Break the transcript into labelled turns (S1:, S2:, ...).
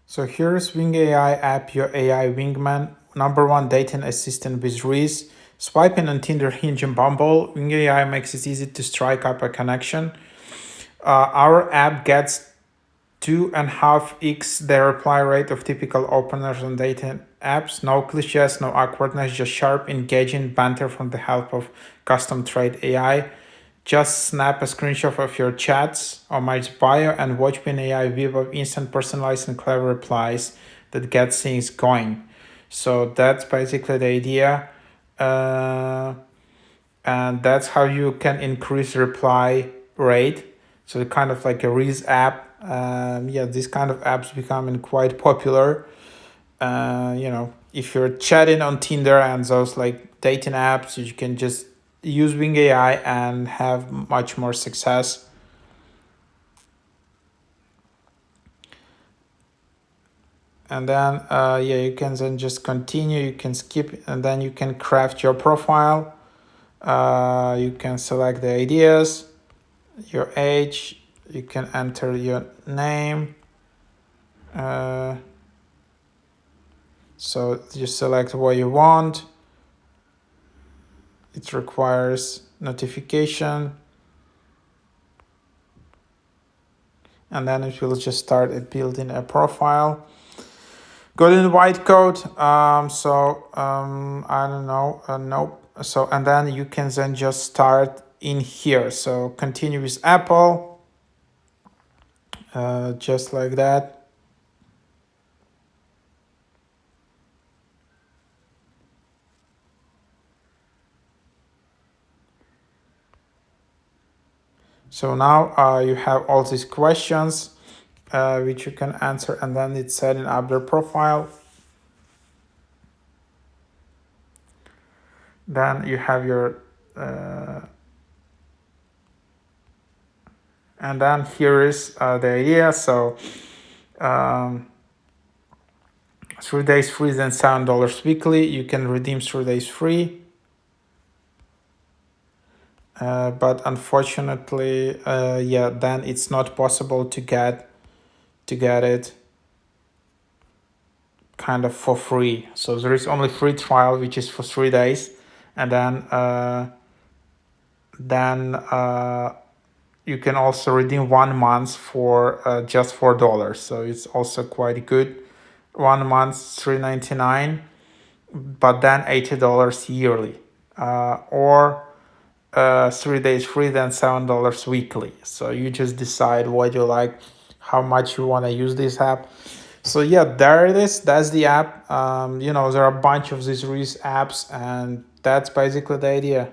S1: So here's WingAI app, your AI wingman, #1 dating assistant with Reese. Swiping on Tinder, Hinge, and Bumble, WingAI makes it easy to strike up a connection. Our app gets 2.5x the reply rate of typical openers on dating apps. No cliches, no awkwardness, just sharp, engaging banter from the help of custom trade AI. Just snap a screenshot of your chats or my bio and watch an AI view of instant personalized and clever replies that gets things going. So that's basically the idea. And that's how you can increase reply rate. So kind of like a Reese app. These kind of apps becoming quite popular. If you're chatting on Tinder and those like dating apps, you can just use WingAI and have much more success. And then you can then just continue, you can skip, and then you can craft your profile. You can select the ideas, your age, you can enter your name. So you select what you want. It requires notification. And then it will just start building a profile. Go to the white code. I don't know. Nope. So, and then you can then just start in here. So continue with Apple. Just like that. So now you have all these questions which you can answer, and then it's setting up their profile. Then you have your and then here is the idea. So 3 days free, then $7 weekly. You can redeem 3 days free. But unfortunately, then it's not possible to get it kind of for free. So there is only free trial, which is for 3 days, and then you can also redeem 1 month for just $4. So it's also quite good. 1 month $3.99, but then $80 yearly, or 3 days free, then $7 weekly. So you just decide what you like, how much you want to use this app. So there it is. That's the app. There are a bunch of these Reese apps, and that's basically the idea.